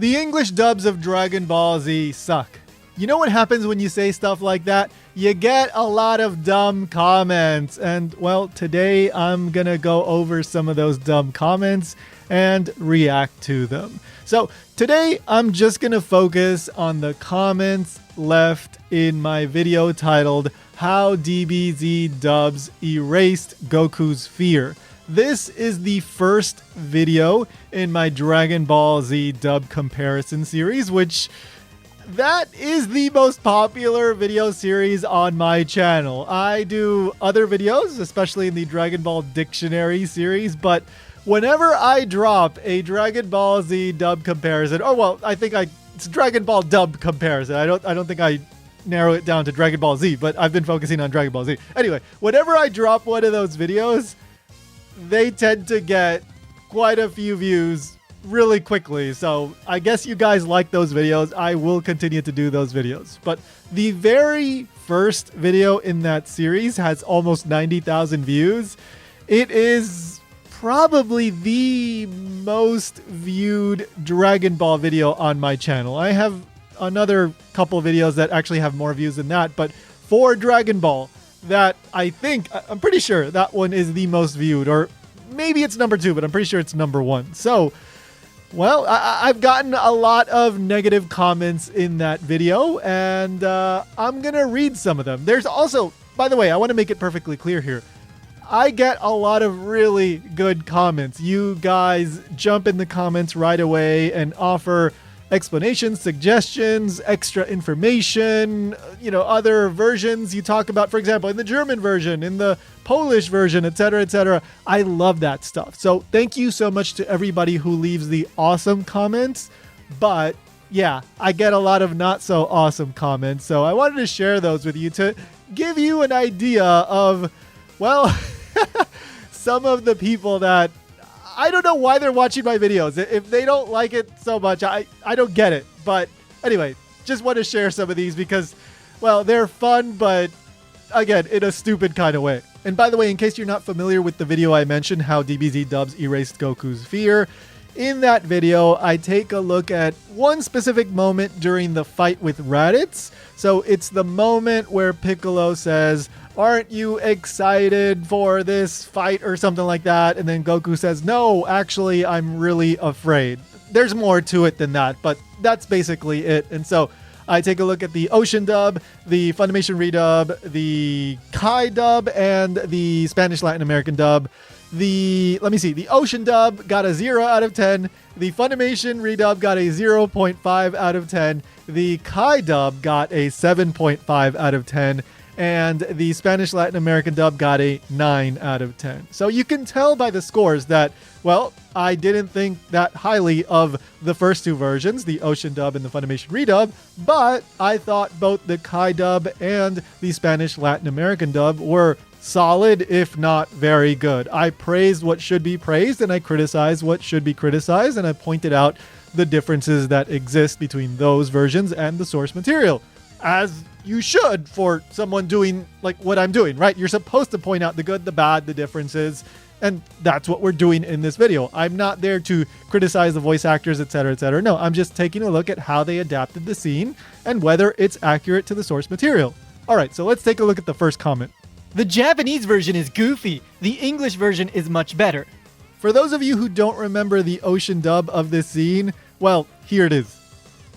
The English dubs of Dragon Ball Z suck. You know what happens when you say stuff like that? You get a lot of dumb comments. And, well, today I'm gonna go over some of those dumb comments and react to them. So today I'm just gonna focus on the comments left in my video titled How DBZ Dubs Erased Goku's Fear. This is the first video in my Dragon Ball Z dub comparison series, which that is the most popular video series on my channel. I do other videos, especially in the Dragon Ball Dictionary series, but whenever I drop a Dragon Ball Z dub comparison, it's Dragon Ball dub comparison. I don't think I narrow it down to Dragon Ball Z, but I've been focusing on Dragon Ball Z. Anyway, whenever I drop one of those videos, they tend to get quite a few views really quickly. So I guess you guys like those videos. I will continue to do those videos. But the very first video in that series has almost 90,000 views. It is probably the most viewed Dragon Ball video on my channel. I have another couple videos that actually have more views than that, but for Dragon Ball, I'm pretty sure that one is the most viewed, or maybe it's number 2, but I'm pretty sure it's number 1. So, well, I've gotten a lot of negative comments in that video, and I'm going to read some of them. There's also, by the way, I want to make it perfectly clear here. I get a lot of really good comments. You guys jump in the comments right away and offer explanations, suggestions, extra information, other versions you talk about, for example, in the German version, in the Polish version, etc., etc. I love that stuff. So thank you so much to everybody who leaves the awesome comments. But yeah, I get a lot of not so awesome comments. So I wanted to share those with you to give you an idea of, well, some of the people that I don't know why they're watching my videos. If they don't like it so much, I don't get it. But anyway, just want to share some of these because, well, they're fun, but again, in a stupid kind of way. And by the way, in case you're not familiar with the video I mentioned, How DBZ Dubs Erased Goku's Fear, in that video, I take a look at one specific moment during the fight with Raditz. So it's the moment where Piccolo says, "Aren't you excited for this fight?" or something like that. And then Goku says, "No, actually, I'm really afraid." There's more to it than that, but that's basically it. And so I take a look at the Ocean dub, the Funimation redub, the Kai dub, and the Spanish Latin American dub. The Ocean dub got a 0 out of 10. The Funimation redub got a 0.5 out of 10. The Kai dub got a 7.5 out of 10. And the Spanish Latin American dub got a 9 out of 10. So you can tell by the scores that, well, I didn't think that highly of the first two versions, the Ocean dub and the Funimation redub, but I thought both the Kai dub and the Spanish Latin American dub were solid, if not very good. I praised what should be praised, and I criticized what should be criticized, and I pointed out the differences that exist between those versions and the source material. As you should for someone doing like what I'm doing, right? You're supposed to point out the good, the bad, the differences, and that's what we're doing in this video. I'm not there to criticize the voice actors, etc., etc. No, I'm just taking a look at how they adapted the scene and whether it's accurate to the source material. All right, so let's take a look at the first comment. The Japanese version is goofy. The English version is much better. For those of you who don't remember the Ocean dub of this scene, well, here it is.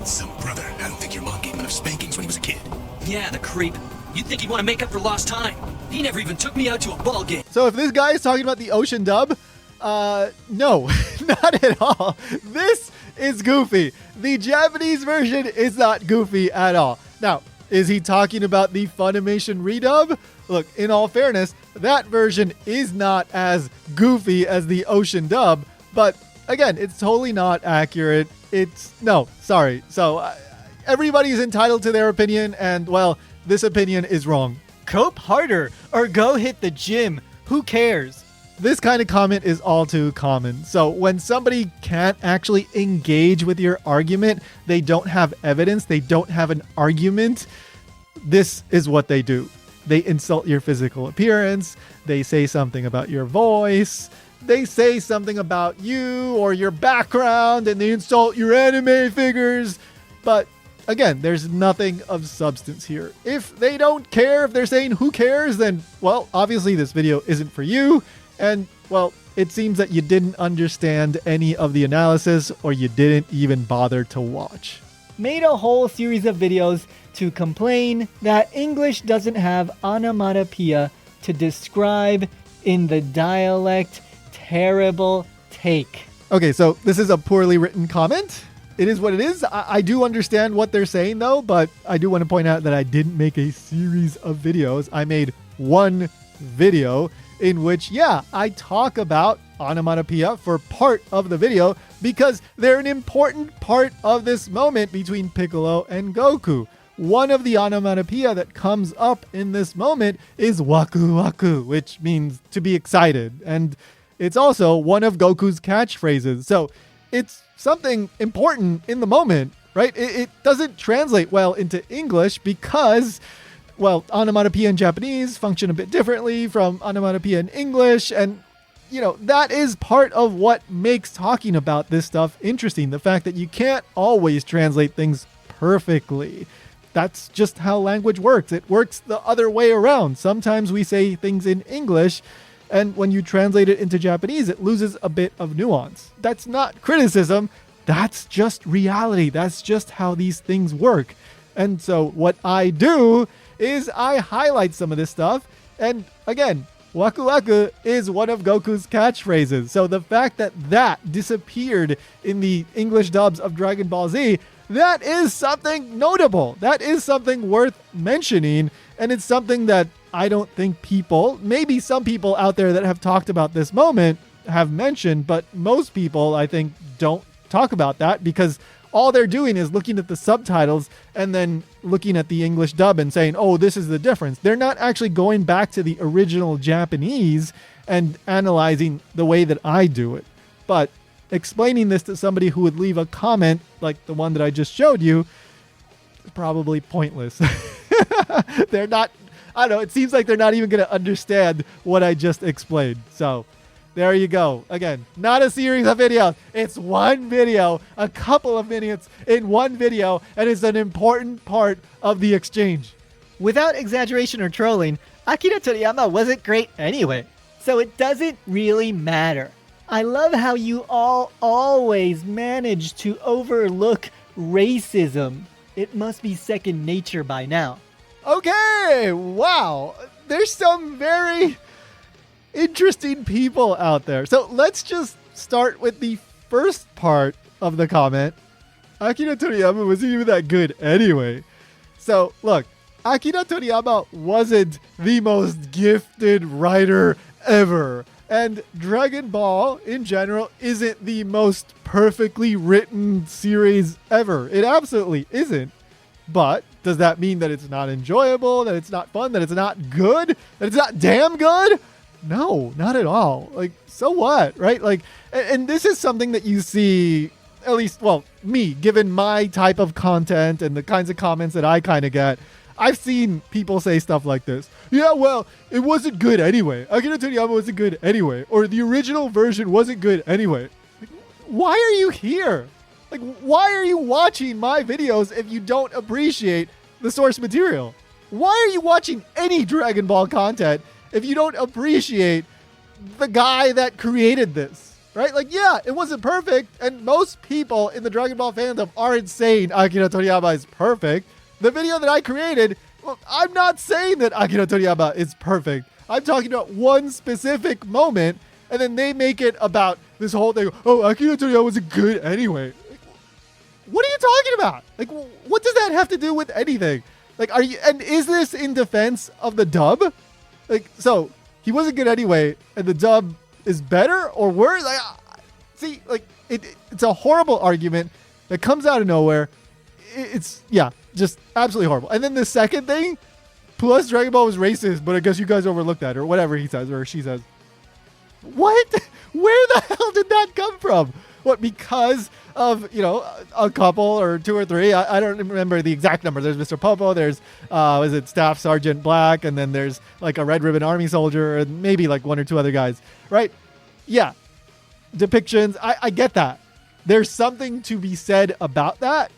So, brother, I don't think your mom gave him enough spankings when he was a kid. Yeah, the creep. You'd think he'd want to make up for lost time. He never even took me out to a ball game. So if this guy is talking about the Ocean dub, no, not at all. This is goofy. The Japanese version is not goofy at all. Now, is he talking about the Funimation redub? Look, in all fairness, that version is not as goofy as the Ocean dub, but again, it's totally not accurate. Sorry. So everybody's entitled to their opinion, and well, this opinion is wrong. Cope harder or go hit the gym. Who cares? This kind of comment is all too common. So when somebody can't actually engage with your argument, they don't have evidence, they don't have an argument, this is what they do. They insult your physical appearance, they say something about your voice, they say something about you or your background and they insult your anime figures. But again, there's nothing of substance here. If they don't care, if they're saying who cares, then, well, obviously this video isn't for you. And, well, it seems that you didn't understand any of the analysis or you didn't even bother to watch. Made a whole series of videos to complain that English doesn't have onomatopoeia to describe in the dialect. Terrible take. Okay, so this is a poorly written comment. It is what it is. I do understand what they're saying, though, but I do want to point out that I didn't make a series of videos. I made one video in which, yeah, I talk about onomatopoeia for part of the video because they're an important part of this moment between Piccolo and Goku. One of the onomatopoeia that comes up in this moment is waku waku, which means to be excited. And it's also one of Goku's catchphrases. So it's something important in the moment, right? It doesn't translate well into English because, well, onomatopoeia in Japanese function a bit differently from onomatopoeia in English. And, you know, that is part of what makes talking about this stuff interesting. The fact that you can't always translate things perfectly. That's just how language works. It works the other way around. Sometimes we say things in English, and when you translate it into Japanese, it loses a bit of nuance. That's not criticism. That's just reality. That's just how these things work. And so what I do is I highlight some of this stuff. And again, waku waku is one of Goku's catchphrases. So the fact that that disappeared in the English dubs of Dragon Ball Z, that is something notable. That is something worth mentioning. And it's something that I don't think people, maybe some people out there that have talked about this moment have mentioned, but most people, I think, don't talk about that because all they're doing is looking at the subtitles and then looking at the English dub and saying, oh, this is the difference. They're not actually going back to the original Japanese and analyzing the way that I do it. But explaining this to somebody who would leave a comment like the one that I just showed you is probably pointless. They're not, I don't know, it seems like they're not even going to understand what I just explained. So there you go. Again, not a series of videos. It's one video, a couple of minutes in one video, and it's an important part of the exchange. Without exaggeration or trolling, Akira Toriyama wasn't great anyway, so it doesn't really matter. I love how you all always manage to overlook racism. It must be second nature by now. Okay, wow. There's some very interesting people out there. So let's just start with the first part of the comment. Akira Toriyama wasn't even that good anyway. So look, Akira Toriyama wasn't the most gifted writer ever. And Dragon Ball in general isn't the most perfectly written series ever. It absolutely isn't. But does that mean that it's not enjoyable, that it's not fun, that it's not good, that it's not damn good? No, not at all. Like, so what, right? Like, and this is something that you see, at least, well, me, given my type of content and the kinds of comments that I kind of get, I've seen people say stuff like this. Yeah, well, it wasn't good anyway. Akira Toriyama wasn't good anyway. Or the original version wasn't good anyway. Like, why are you here? Like, why are you watching my videos if you don't appreciate the source material? Why are you watching any Dragon Ball content if you don't appreciate the guy that created this? Right? Like, yeah, it wasn't perfect. And most people in the Dragon Ball fandom aren't saying Akira Toriyama is perfect. The video that I created, well, I'm not saying that Akira Toriyama is perfect. I'm talking about one specific moment, and then they make it about this whole thing. Oh, Akira Toriyama wasn't good anyway. Like, what are you talking about? Like, what does that have to do with anything? Like, and is this in defense of the dub? Like, so he wasn't good anyway, and the dub is better or worse? Like, see, like, it's a horrible argument that comes out of nowhere. It's, yeah, just absolutely horrible. And then the second thing, plus Dragon Ball was racist, but I guess you guys overlooked that, or whatever he says, or she says. What? Where the hell did that come from? What, because of, you know, a couple or two or three? I don't remember the exact number. There's Mr. Popo, there's, is it Staff Sergeant Black, and then there's like a Red Ribbon Army soldier, and maybe like one or two other guys, right? yeah, depictions, I get that. There's something to be said about that,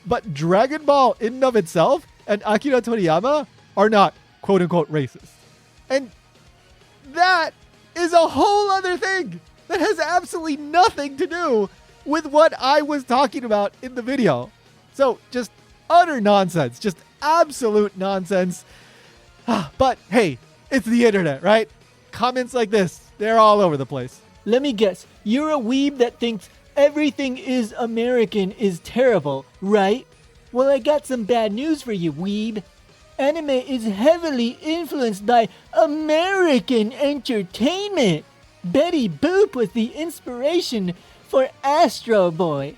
but Dragon Ball in and of itself and Akira Toriyama are not quote-unquote racist. And that is a whole other thing that has absolutely nothing to do with what I was talking about in the video. So just utter nonsense, just absolute nonsense. But hey, it's the internet, right? Comments like this, they're all over the place. Let me guess, you're a weeb that thinks everything is American is terrible, right? Well, I got some bad news for you, weeb. Anime is heavily influenced by American entertainment. Betty Boop was the inspiration for Astro Boy.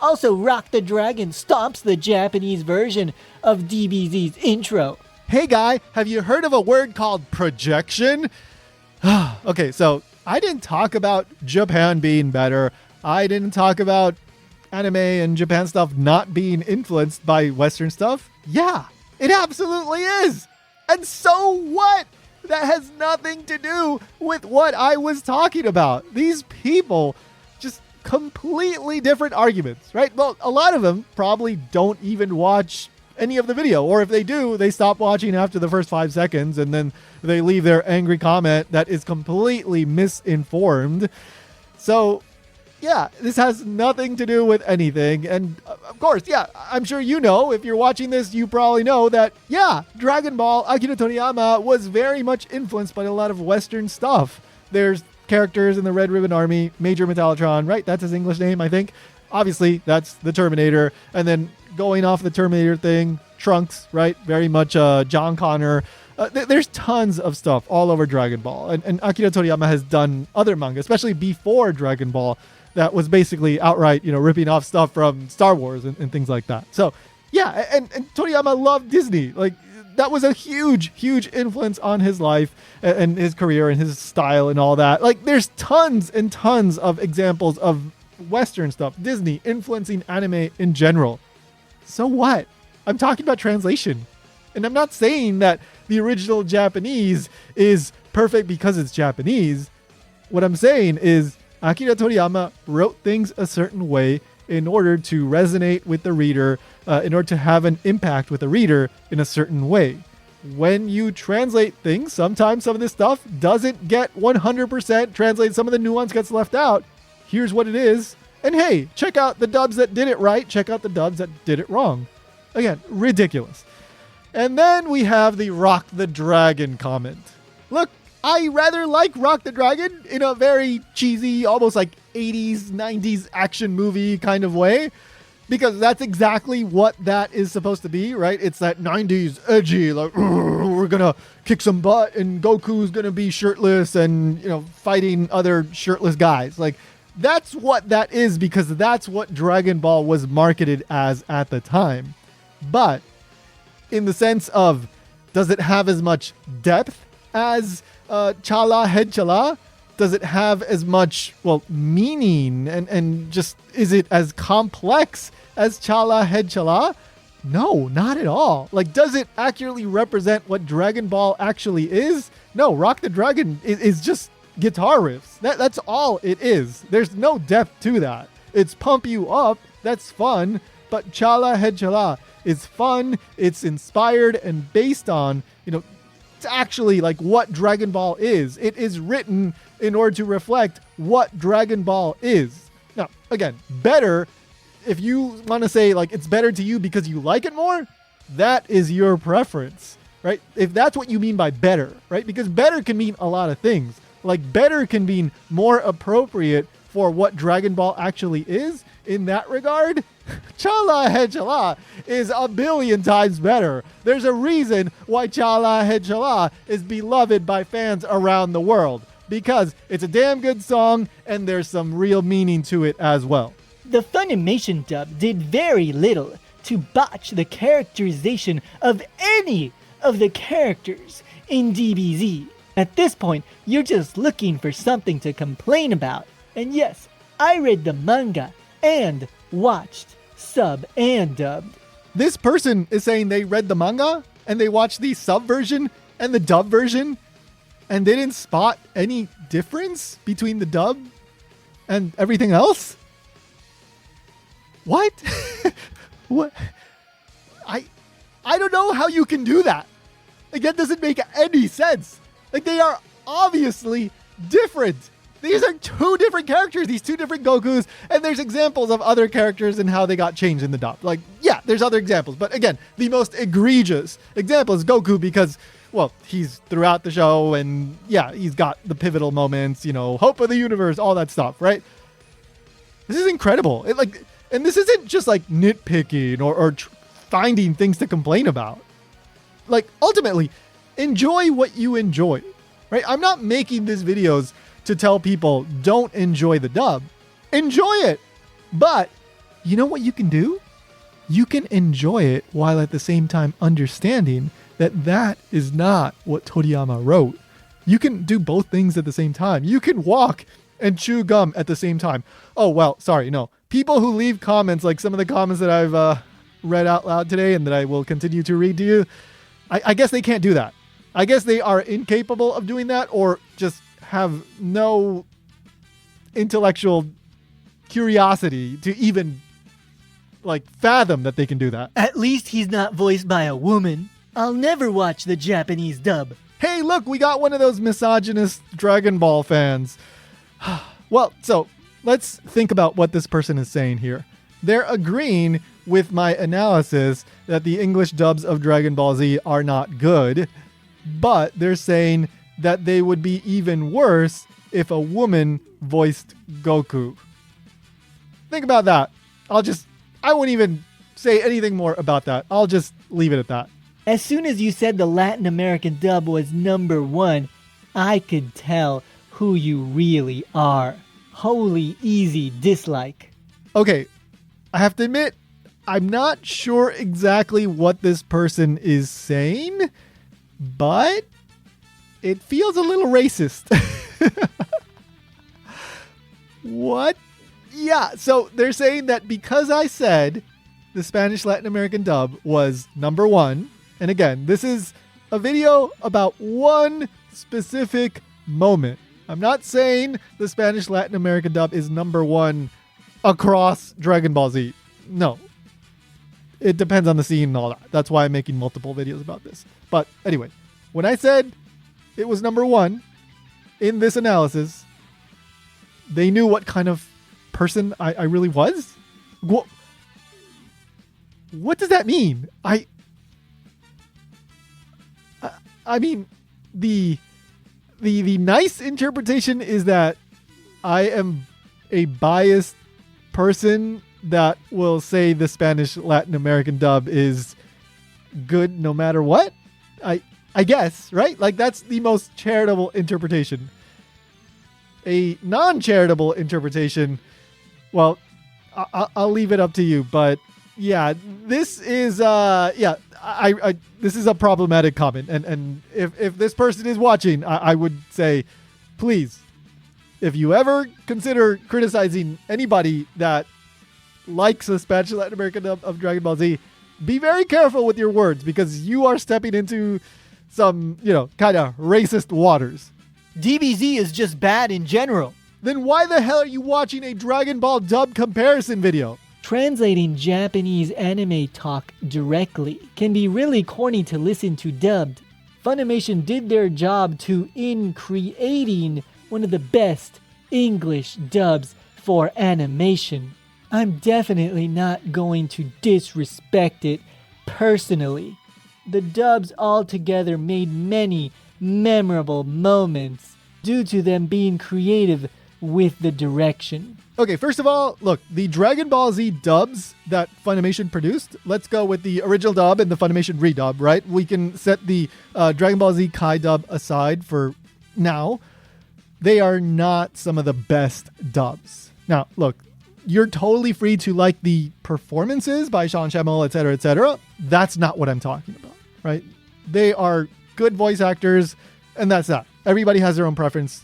Also, Rock the Dragon stomps the Japanese version of DBZ's intro. Hey guy, have you heard of a word called projection? Okay, so I didn't talk about Japan being better. I didn't talk about anime and Japan stuff not being influenced by Western stuff. Yeah, it absolutely is. And so what? That has nothing to do with what I was talking about. These people, just completely different arguments, right? Well, a lot of them probably don't even watch any of the video, or if they do, they stop watching after the first 5 seconds and then they leave their angry comment that is completely misinformed. So yeah, this has nothing to do with anything. And of course, yeah, I'm sure you know, if you're watching this, you probably know that, yeah, Dragon Ball, Akira Toriyama was very much influenced by a lot of Western stuff. There's characters in the Red Ribbon Army, Major Metallotron, right? That's his English name, I think. Obviously, that's the Terminator. And then going off the Terminator thing, Trunks, right? Very much John Connor. There's tons of stuff all over Dragon Ball. And Akira Toriyama has done other manga, especially before Dragon Ball, that was basically outright, ripping off stuff from Star Wars and things like that. So, yeah, and Toriyama loved Disney. Like, that was a huge, huge influence on his life and his career and his style and all that. Like, there's tons and tons of examples of Western stuff, Disney influencing anime in general. So what? I'm talking about translation. And I'm not saying that the original Japanese is perfect because it's Japanese. What I'm saying is Akira Toriyama wrote things a certain way in order to resonate with the reader, in order to have an impact with the reader in a certain way. When you translate things, sometimes some of this stuff doesn't get 100% translated. Some of the nuance gets left out. Here's what it is. And hey, check out the dubs that did it right. Check out the dubs that did it wrong. Again, ridiculous. And then we have the Rock the Dragon comment. Look, I rather like Rock the Dragon in a very cheesy, almost like 80s, 90s action movie kind of way, because that's exactly what that is supposed to be, right? It's that 90s edgy, like, we're going to kick some butt and Goku's going to be shirtless and, fighting other shirtless guys. Like, that's what that is, because that's what Dragon Ball was marketed as at the time. But in the sense of, does it have as much depth as Chala Head Chala? Does it have as much, meaning and just, is it as complex as Chala Head Chala? No, not at all. Like, does it accurately represent what Dragon Ball actually is? No, Rock the Dragon is just guitar riffs. That's all it is. There's no depth to that. It's pump you up. That's fun. But Chala Head Chala is fun. It's inspired and based on, it's actually like what Dragon Ball is. It is written in order to reflect what Dragon Ball is. Now, again, better, if you want to say like it's better to you because you like it more, that is your preference, right? If that's what you mean by better, right? Because better can mean a lot of things. Like, better can mean more appropriate for what Dragon Ball actually is. In that regard, Chala Head Chala is a billion times better. There's a reason why Chala Head Chala is beloved by fans around the world, because it's a damn good song and there's some real meaning to it as well. The Funimation dub did very little to botch the characterization of any of the characters in DBZ. At this point, you're just looking for something to complain about. And yes, I read the manga and watched sub and dubbed. This person is saying they read the manga and they watched the sub version and the dub version. And they didn't spot any difference between the dub and everything else? What? What? I don't know how you can do that. Like, that doesn't make any sense. Like, they are obviously different. These are two different characters, these two different Gokus, and there's examples of other characters and how they got changed in the dub. Like, yeah, there's other examples. But again, the most egregious example is Goku because, well, he's throughout the show and, yeah, he's got the pivotal moments, you know, hope of the universe, all that stuff, right? This is incredible. And this isn't just like nitpicking or finding things to complain about. Like, ultimately, enjoy what you enjoy, right? I'm not making these videos to tell people don't enjoy the dub. Enjoy it. But you know what you can do? You can enjoy it while at the same time understanding that that is not what Toriyama wrote. You can do both things at the same time. You can walk and chew gum at the same time. Oh, well, sorry, no. People who leave comments, like some of the comments that I've read out loud today and that I will continue to read to you, I guess they can't do that. I guess they are incapable of doing that or just have no intellectual curiosity to even like fathom that they can do that. At least he's not voiced by a woman. I'll never watch the Japanese dub. Hey, look, we got one of those misogynist Dragon Ball fans. Well, so let's think about what this person is saying here. They're agreeing with my analysis that the English dubs of Dragon Ball Z are not good, but they're saying that they would be even worse if a woman voiced Goku. Think about that. I won't even say anything more about that. I'll just leave it at that. As soon as you said the Latin American dub was number one, I could tell who you really are. Holy easy dislike. Okay, I have to admit, I'm not sure exactly what this person is saying, but it feels a little racist. What? Yeah, so they're saying that because I said the Spanish Latin American dub was number one, and again, this is a video about one specific moment. I'm not saying the Spanish Latin American dub is number one across Dragon Ball Z. No. It depends on the scene and all that. That's why I'm making multiple videos about this. But anyway, when I said it was number one in this analysis, they knew what kind of person I really was? What does that mean? I mean, the nice interpretation is that I am a biased person that will say the Spanish Latin American dub is good no matter what. I guess, right? Like, that's the most charitable interpretation. A non-charitable interpretation, well, I'll leave it up to you. But yeah, this is this is a problematic comment, and if this person is watching, I would say, please, if you ever consider criticizing anybody that likes the Spanish Latin American dub of Dragon Ball Z, be very careful with your words, because you are stepping into some, kind of racist waters. DBZ is just bad in general. Then why the hell are you watching a Dragon Ball dub comparison video? Translating Japanese anime talk directly can be really corny to listen to dubbed. Funimation did their job in creating one of the best English dubs for animation. I'm definitely not going to disrespect it personally. The dubs altogether made many memorable moments due to them being creative with the direction. Okay, first of all, look, the Dragon Ball Z dubs that Funimation produced, let's go with the original dub and the Funimation redub, right? We can set the Dragon Ball Z Kai dub aside for now. They are not some of the best dubs. Now, look, you're totally free to like the performances by Sean Schemmel, etc., etc. That's not what I'm talking about, right? They are good voice actors, and that's that. Everybody has their own preference.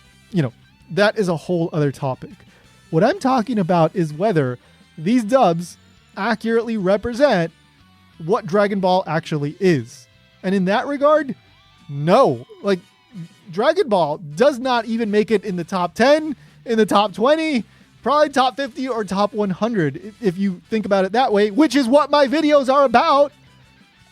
That is a whole other topic. What I'm talking about is whether these dubs accurately represent what Dragon Ball actually is. And in that regard, no. Like, Dragon Ball does not even make it in the top 10, in the top 20, probably top 50 or top 100 if you think about it that way, which is what my videos are about.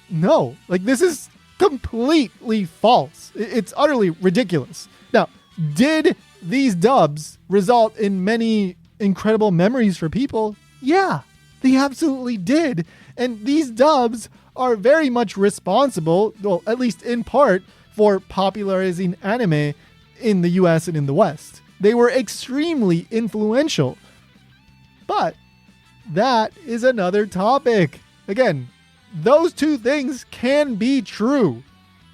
No, like this is completely false. It's utterly ridiculous. Now, did these dubs result in many incredible memories for people? Yeah, they absolutely did. And these dubs are very much responsible, well, at least in part, for popularizing anime in the US and in the West. They were extremely influential. But that is another topic. Again, those two things can be true.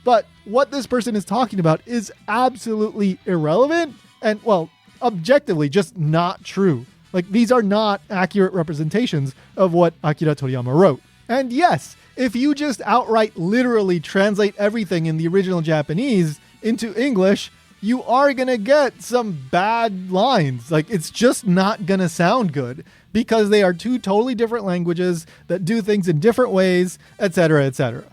But what this person is talking about is absolutely irrelevant and, well, objectively just not true. Like, these are not accurate representations of what Akira Toriyama wrote. And yes, if you just outright literally translate everything in the original Japanese into English, you are going to get some bad lines. Like, it's just not going to sound good because they are two totally different languages that do things in different ways, etc., etc.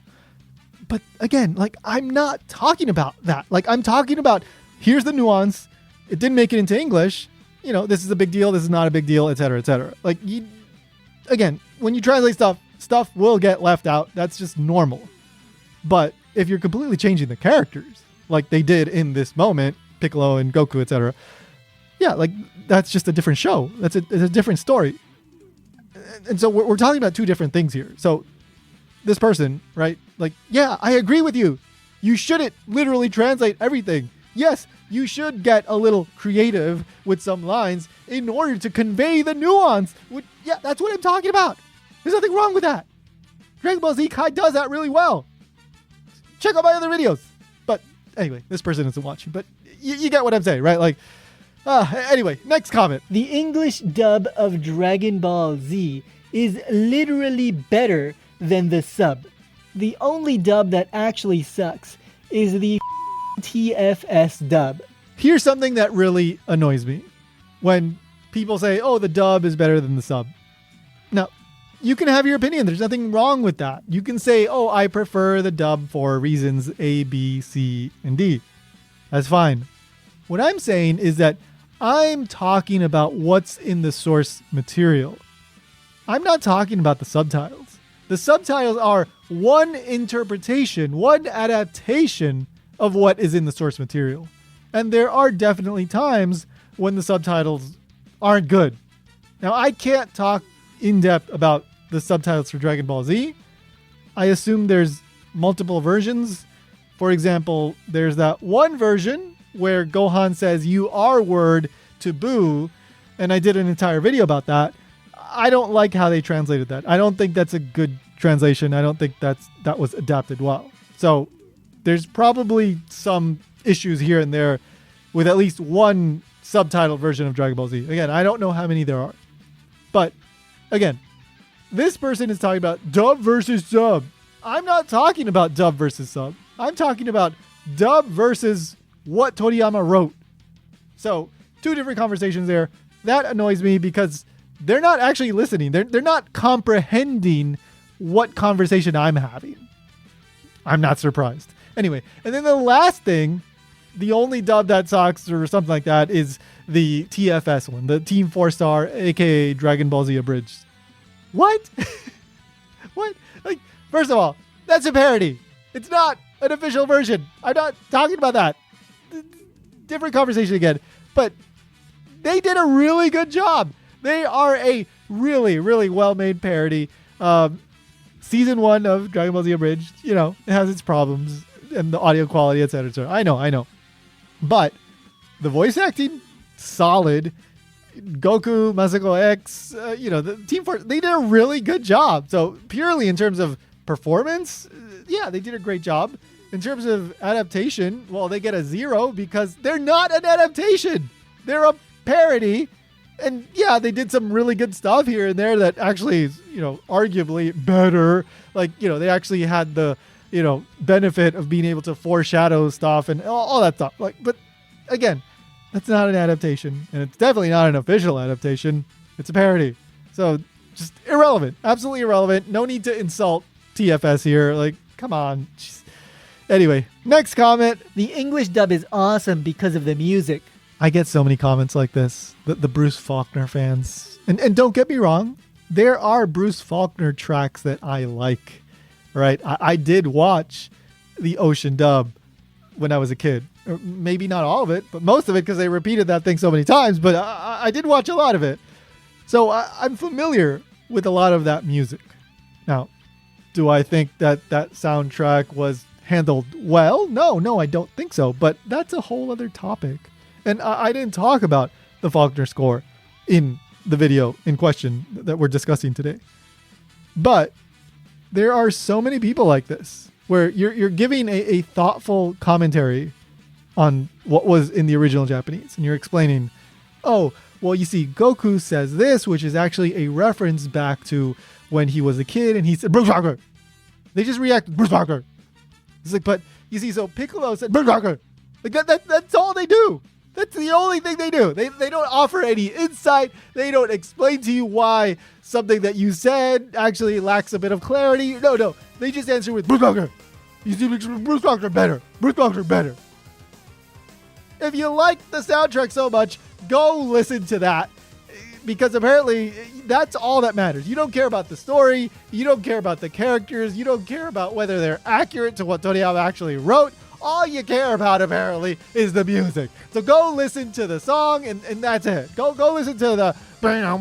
But again, like, I'm not talking about that. Like, I'm talking about, here's the nuance. It didn't make it into English. You know, this is a big deal. This is not a big deal, etc., etc. Like, again, when you translate stuff will get left out. That's just normal. But if you're completely changing the characters, like they did in this moment, Piccolo and Goku, etc., yeah, like that's just a different show. It's a different story. And so we're talking about two different things here. So this person, right? Like, yeah, I agree with you. You shouldn't literally translate everything. Yes, you should get a little creative with some lines in order to convey the nuance. Yeah, that's what I'm talking about. There's nothing wrong with that. Dragon Ball Z Kai does that really well. Check out my other videos. But anyway, this person isn't watching, but you get what I'm saying, right? Like, anyway, next comment. The English dub of Dragon Ball Z is literally better than the sub. The only dub that actually sucks is the TFS dub. Here's something that really annoys me. When people say, oh, the dub is better than the sub. Now, you can have your opinion. There's nothing wrong with that. You can say, oh, I prefer the dub for reasons A, B, C, and D. That's fine. What I'm saying is that I'm talking about what's in the source material. I'm not talking about the subtitles. The subtitles are one interpretation, one adaptation of what is in the source material. And there are definitely times when the subtitles aren't good. Now, I can't talk in depth about the subtitles for Dragon Ball Z. I assume there's multiple versions. For example, there's that one version where Gohan says "you are" word to Boo, and I did an entire video about that. I don't like how they translated that. I don't think that's a good translation. I don't think that was adapted well. So there's probably some issues here and there with at least one subtitled version of Dragon Ball Z. Again, I don't know how many there are. But again, this person is talking about dub versus sub. I'm not talking about dub versus sub. I'm talking about dub versus what Toriyama wrote. So, two different conversations there. That annoys me because they're not actually listening. They're not comprehending what conversation I'm having. I'm not surprised. Anyway, and then the last thing, the only dub that sucks or something like that is the TFS one, the Team 4-Star, aka Dragon Ball Z Abridged. What? What? Like, first of all, that's a parody. It's not an official version. I'm not talking about that. Different conversation again. But they did a really good job. They are a really, really well-made parody. Season 1 of Dragon Ball Z Abridged, you know, it has its problems and the audio quality, etc., etc. I know. But the voice acting, solid. Goku, Masako X, the Team 4, they did a really good job. So purely in terms of performance, yeah, they did a great job. In terms of adaptation, well, they get a 0 because they're not an adaptation. They're a parody. And yeah, they did some really good stuff here and there that actually is, arguably better. Like, they actually had the, benefit of being able to foreshadow stuff and all that stuff. Like, but again, that's not an adaptation, and it's definitely not an official adaptation. It's a parody. So just irrelevant. Absolutely irrelevant. No need to insult TFS here. Like, come on. Jeez. Anyway, next comment. The English dub is awesome because of the music. I get so many comments like this. The Bruce Faulconer fans. And don't get me wrong. There are Bruce Faulconer tracks that I like. Right? I did watch the Ocean dub when I was a kid. Or maybe not all of it, but most of it because they repeated that thing so many times. But I did watch a lot of it. So I'm familiar with a lot of that music. Now, do I think that soundtrack was handled well? No, I don't think so. But that's a whole other topic. And I didn't talk about the Faulconer score in the video in question that we're discussing today. But there are so many people like this where you're giving a thoughtful commentary on what was in the original Japanese. And you're explaining, oh, well, you see, Goku says this, which is actually a reference back to when he was a kid and he said, Bruce Faulconer. They just react, Bruce Faulconer. It's like, but you see, so Piccolo said, Bruce Faulconer. Like that's all they do. That's the only thing they do. They don't offer any insight. They don't explain to you why something that you said actually lacks a bit of clarity. No. They just answer with Bruce Faulconer. You see, Bruce Faulconer better. Bruce Faulconer better. If you like the soundtrack so much, go listen to that. Because apparently that's all that matters. You don't care about the story. You don't care about the characters. You don't care about whether they're accurate to what Toriyama actually wrote. All you care about, apparently, is the music. So go listen to the song, and that's it. Go listen to the... Go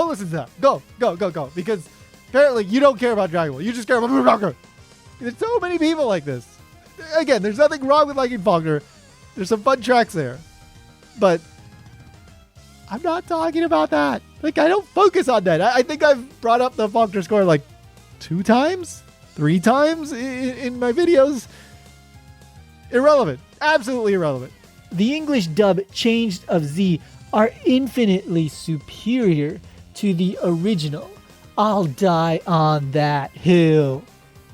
listen to that. Go. Because apparently you don't care about Dragon Ball. You just care about Faulconer. There's so many people like this. Again, there's nothing wrong with liking Faulconer. There's some fun tracks there. But I'm not talking about that. Like, I don't focus on that. I think I've brought up the Faulconer score like 2 times? 3 times in my videos. Irrelevant. Absolutely irrelevant. The English dub changed of Z are infinitely superior to the original. I'll die on that hill.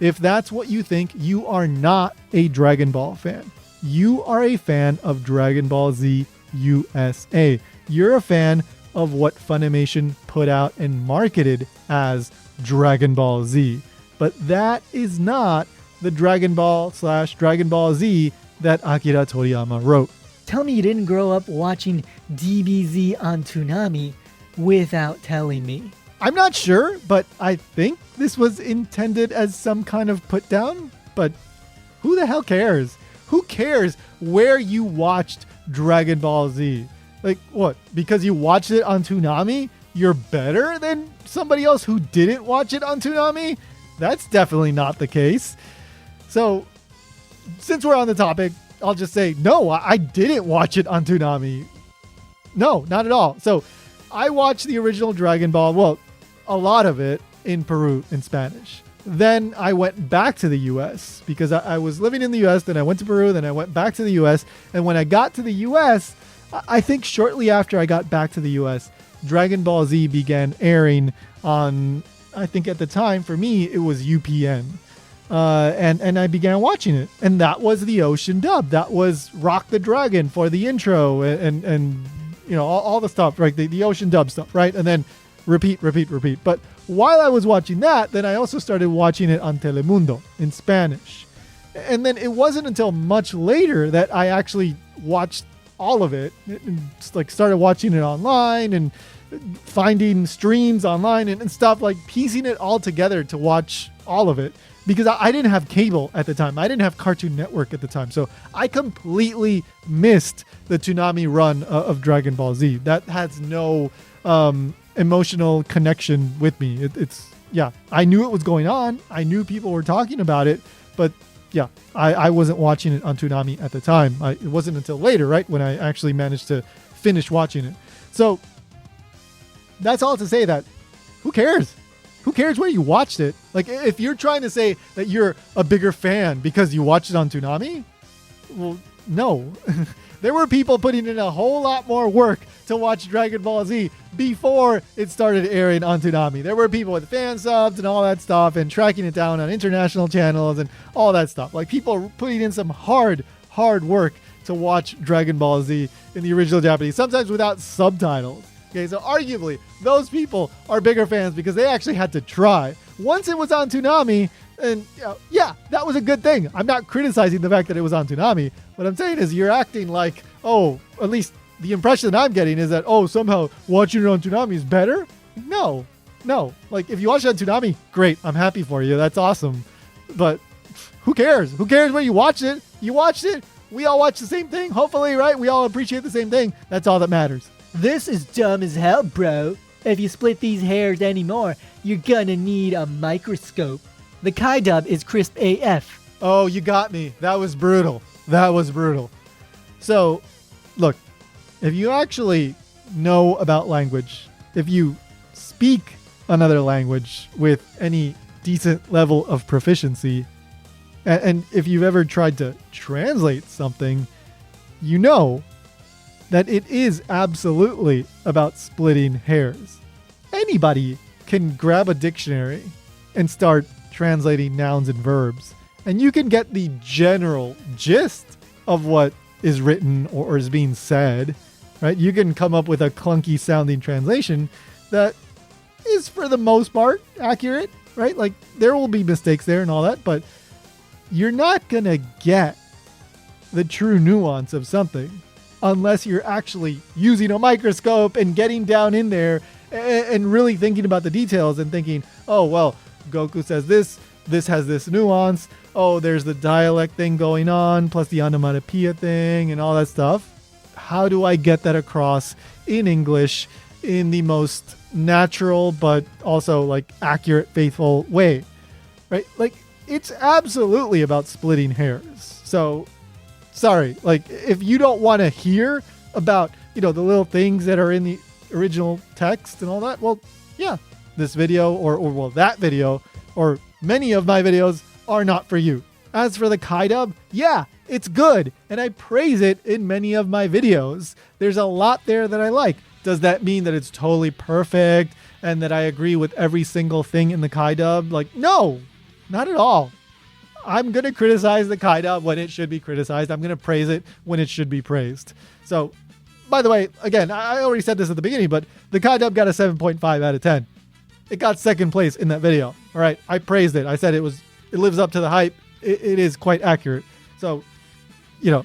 If that's what you think, you are not a Dragon Ball fan. You are a fan of Dragon Ball Z USA. You're a fan of what Funimation put out and marketed as Dragon Ball Z. But that is not the Dragon Ball / Dragon Ball Z that Akira Toriyama wrote. Tell me you didn't grow up watching DBZ on Toonami without telling me. I'm not sure, but I think this was intended as some kind of put down. But who the hell cares? Who cares where you watched Dragon Ball Z? Like, what? Because you watched it on Toonami, you're better than somebody else who didn't watch it on Toonami? That's definitely not the case. So, since we're on the topic, I'll just say, no, I didn't watch it on Toonami. No, not at all. So, I watched the original Dragon Ball, well, a lot of it in Peru in Spanish. Then I went back to the US because I was living in the US, then I went to Peru, then I went back to the US. And when I got to the US, I think shortly after I got back to the US, Dragon Ball Z began airing on... I think at the time, for me, it was UPN. And I began watching it. And that was the Ocean dub. That was Rock the Dragon for the intro and you know, all the stuff, right? The Ocean dub stuff, right? And then repeat. But while I was watching that, then I also started watching it on Telemundo in Spanish. And then it wasn't until much later that I actually watched all of it and like started watching it online and finding streams online and stuff, like piecing it all together to watch all of it because I didn't have cable at the time. I didn't have Cartoon Network at the time. So I completely missed the Toonami run of Dragon Ball Z. That has no emotional connection with me. Yeah, I knew it was going on. I knew people were talking about it, but yeah, I wasn't watching it on Toonami at the time. It wasn't until later, right, when I actually managed to finish watching it. So that's all to say that who cares? Who cares where you watched it? Like, if you're trying to say that you're a bigger fan because you watched it on Toonami, well, no. There were people putting in a whole lot more work to watch Dragon Ball Z before it started airing on Toonami. There were people with fan subs and all that stuff and tracking it down on international channels and all that stuff. Like, people putting in some hard work to watch Dragon Ball Z in the original Japanese, sometimes without subtitles. Okay, so arguably, those people are bigger fans because they actually had to try. Once it was on Toonami, And yeah, that was a good thing. I'm not criticizing the fact that it was on Toonami. What I'm saying is you're acting like, oh, at least the impression that I'm getting is that, oh, somehow watching it on Toonami is better. No. Like, if you watch it on Toonami, great. I'm happy for you. That's awesome. But who cares? Who cares when you watched it? You watched it. We all watch the same thing. Hopefully, right? We all appreciate the same thing. That's all that matters. This is dumb as hell, bro. If you split these hairs anymore, you're gonna need a microscope. The Kai dub is crisp AF. Oh, you got me. That was brutal. So, look, if you actually know about language, if you speak another language with any decent level of proficiency, and if you've ever tried to translate something, you know that it is absolutely about splitting hairs. Anybody can grab a dictionary and start translating nouns and verbs, and you can get the general gist of what is written or is being said, right? You can come up with a clunky sounding translation that is for the most part accurate, right? Like, there will be mistakes there and all that, but you're not going to get the true nuance of something unless you're actually using a microscope and getting down in there and really thinking about the details and thinking, oh, well, Goku says this has this nuance. Oh, there's the dialect thing going on, plus the onomatopoeia thing and all that stuff. How do I get that across in English in the most natural but also like accurate, faithful way, right? Like, it's absolutely about splitting hairs. So, sorry, like, if you don't want to hear about, the little things that are in the original text and all that, well, yeah, this video or that video or many of my videos are not for you. As for the Kai dub, yeah, it's good, and I praise it in many of my videos. There's a lot there that I like. Does that mean that it's totally perfect and that I agree with every single thing in the Kai dub? Like, no, not at all. I'm going to criticize the Kai dub when it should be criticized. I'm going to praise it when it should be praised. So, by the way, again, I already said this at the beginning, but the Kai dub got a 7.5 out of 10. It got second place in that video. All right, I praised it. I said it lives up to the hype. It is quite accurate. So, I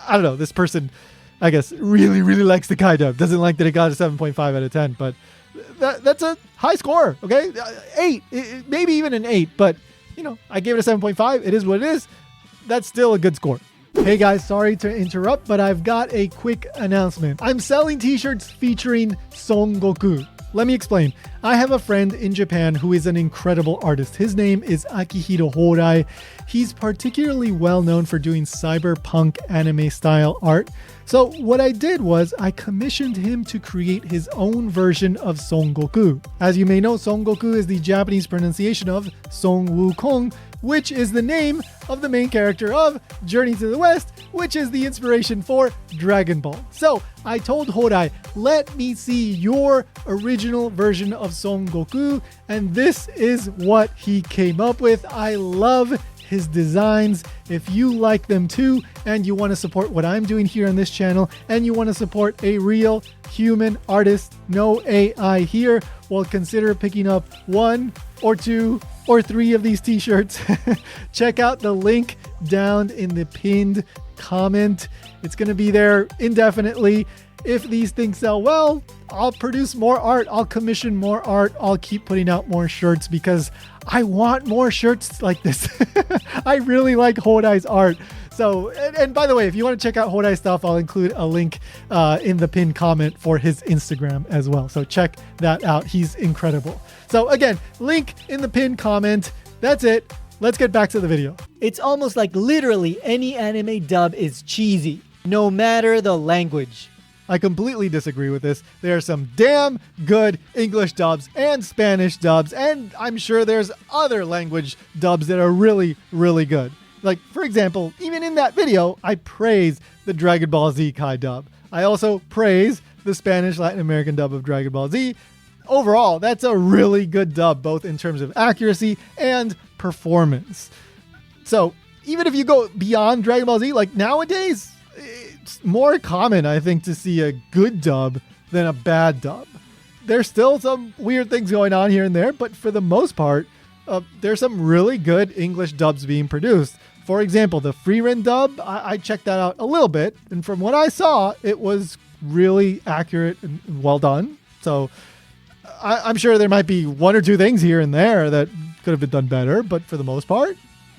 don't know. This person, I guess, really, really likes the Kai dub. Doesn't like that it got a 7.5 out of 10, but that's a high score, okay? 8, maybe even an 8, but, I gave it a 7.5. It is what it is. That's still a good score. Hey guys, sorry to interrupt, but I've got a quick announcement. I'm selling t-shirts featuring Son Goku. Let me explain. I have a friend in Japan who is an incredible artist. His name is Akihiro Horai. He's particularly well known for doing cyberpunk anime style art. So what I did was I commissioned him to create his own version of Son Goku. As you may know, Son Goku is the Japanese pronunciation of Son Wukong, which is the name of the main character of Journey to the West, which is the inspiration for Dragon Ball. So I told Horai, let me see your original version of Son Goku, and this is what he came up with. I love his designs. If you like them too, and you want to support what I'm doing here on this channel, and you want to support a real human artist, no AI here, well, consider picking up 1 or 2 or 3 of these t-shirts. Check out the link down in the pinned comment. It's going to be there indefinitely. If these things sell well, I'll produce more art. I'll commission more art. I'll keep putting out more shirts because I want more shirts like this. I really like Hodai's art. So, and by the way, if you want to check out Hodai's stuff, I'll include a link in the pinned comment for his Instagram as well. So check that out. He's incredible. So again, link in the pinned comment. That's it. Let's get back to the video. It's almost like literally any anime dub is cheesy, no matter the language. I completely disagree with this. There are some damn good English dubs and Spanish dubs, and I'm sure there's other language dubs that are really, really good. Like, for example, even in that video, I praise the Dragon Ball Z Kai dub. I also praise the Spanish Latin American dub of Dragon Ball Z. Overall, that's a really good dub, both in terms of accuracy and performance. So even if you go beyond Dragon Ball Z, like nowadays, it's more common, I think, to see a good dub than a bad dub. There's still some weird things going on here and there, but for the most part, there's some really good English dubs being produced. For example, the Freerin dub, I checked that out a little bit, and from what I saw, it was really accurate and well done. So I'm sure there might be one or two things here and there that could have been done better, but for the most part,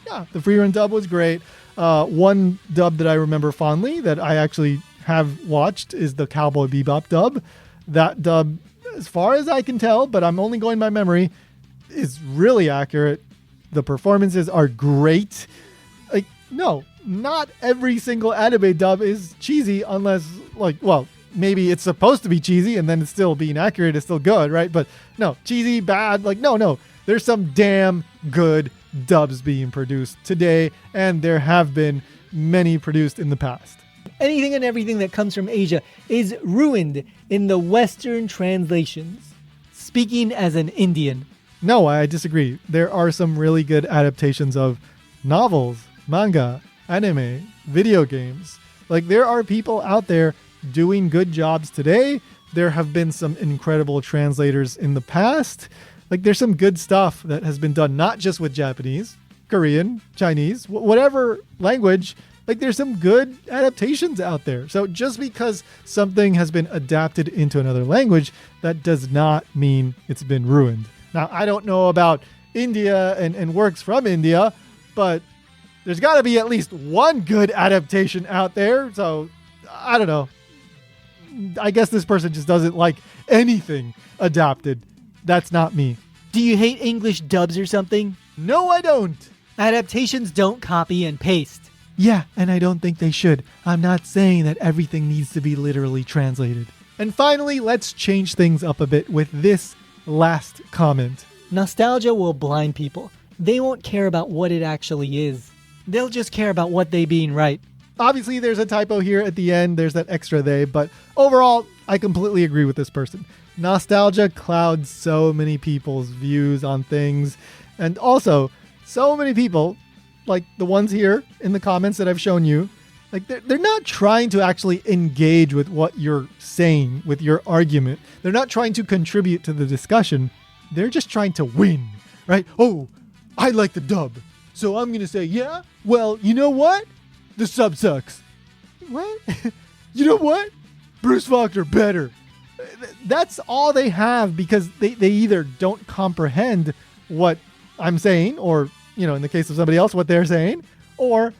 yeah, the Freerin dub was great. One dub that I remember fondly that I actually have watched is the Cowboy Bebop dub. That dub, as far as I can tell, but I'm only going by memory, is really accurate. The performances are great. Like, no, not every single anime dub is cheesy unless, like, well, maybe it's supposed to be cheesy and then it's still being accurate. It's still good, right? But no, cheesy, bad, like, no. There's some damn good dubs being produced today, and there have been many produced in the past. Anything and everything that comes from Asia is ruined in the Western translations. Speaking as an Indian. No, I disagree. There are some really good adaptations of novels, manga, anime, video games. Like, there are people out there doing good jobs today. There have been some incredible translators in the past. Like, there's some good stuff that has been done, not just with Japanese, Korean, Chinese, whatever language. Like, there's some good adaptations out there. So just because something has been adapted into another language, that does not mean it's been ruined. Now, I don't know about India and works from India, but there's got to be at least one good adaptation out there. So I don't know. I guess this person just doesn't like anything adapted. That's not me. Do you hate English dubs or something? No, I don't. Adaptations don't copy and paste. Yeah, and I don't think they should. I'm not saying that everything needs to be literally translated. And finally, let's change things up a bit with this last comment. Nostalgia will blind people. They won't care about what it actually is. They'll just care about what they being right. Obviously, there's a typo here at the end. There's that extra they, but overall, I completely agree with this person. Nostalgia clouds so many people's views on things. And also, so many people, like the ones here in the comments that I've shown you, like they're not trying to actually engage with what you're saying, with your argument. They're not trying to contribute to the discussion. They're just trying to win, right? Oh, I like the dub. So I'm going to say, yeah, well, you know what? The sub sucks. What? You know what? Bruce Faulconer better. That's all they have, because they either don't comprehend what I'm saying, or, you know, in the case of somebody else, what they're saying, or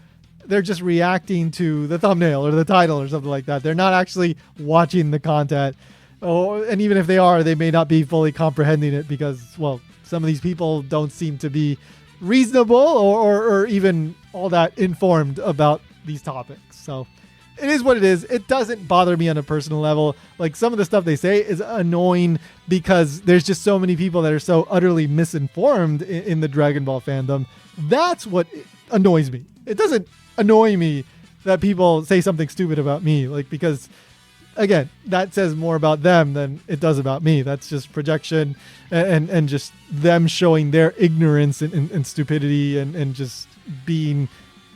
they're just reacting to the thumbnail or the title or something like that. They're not actually watching the content. Oh, and even if they are, they may not be fully comprehending it because, well, some of these people don't seem to be reasonable or even all that informed about these topics. So it is what it is. It doesn't bother me on a personal level. Like, some of the stuff they say is annoying because there's just so many people that are so utterly misinformed in the Dragon Ball fandom. That's what annoys me. It doesn't annoy me that people say something stupid about me, like, because again, that says more about them than it does about me. That's just projection and just them showing their ignorance and stupidity and just being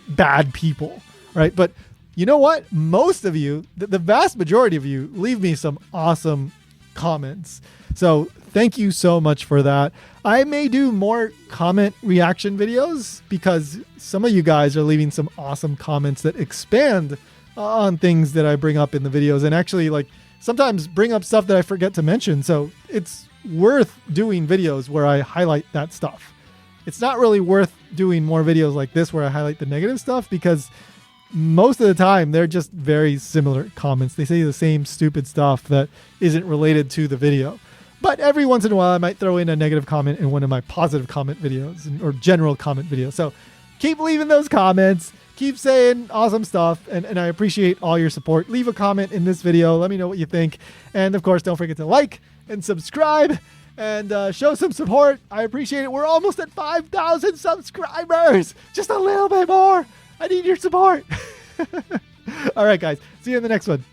bad people, right? But you know what? Most of you, the vast majority of you, leave me some awesome comments. So thank you so much for that. I may do more comment reaction videos because some of you guys are leaving some awesome comments that expand on things that I bring up in the videos, and actually, like, sometimes bring up stuff that I forget to mention. So it's worth doing videos where I highlight that stuff. It's not really worth doing more videos like this where I highlight the negative stuff, because most of the time they're just very similar comments. They say the same stupid stuff that isn't related to the video. But every once in a while I might throw in a negative comment in one of my positive comment videos or general comment videos. So keep leaving those comments. Keep saying awesome stuff, and I appreciate all your support. Leave a comment in this video. Let me know what you think. And of course, don't forget to like and subscribe and show some support. I appreciate it. We're almost at 5,000 subscribers. Just a little bit more. I need your support. All right, guys. See you in the next one.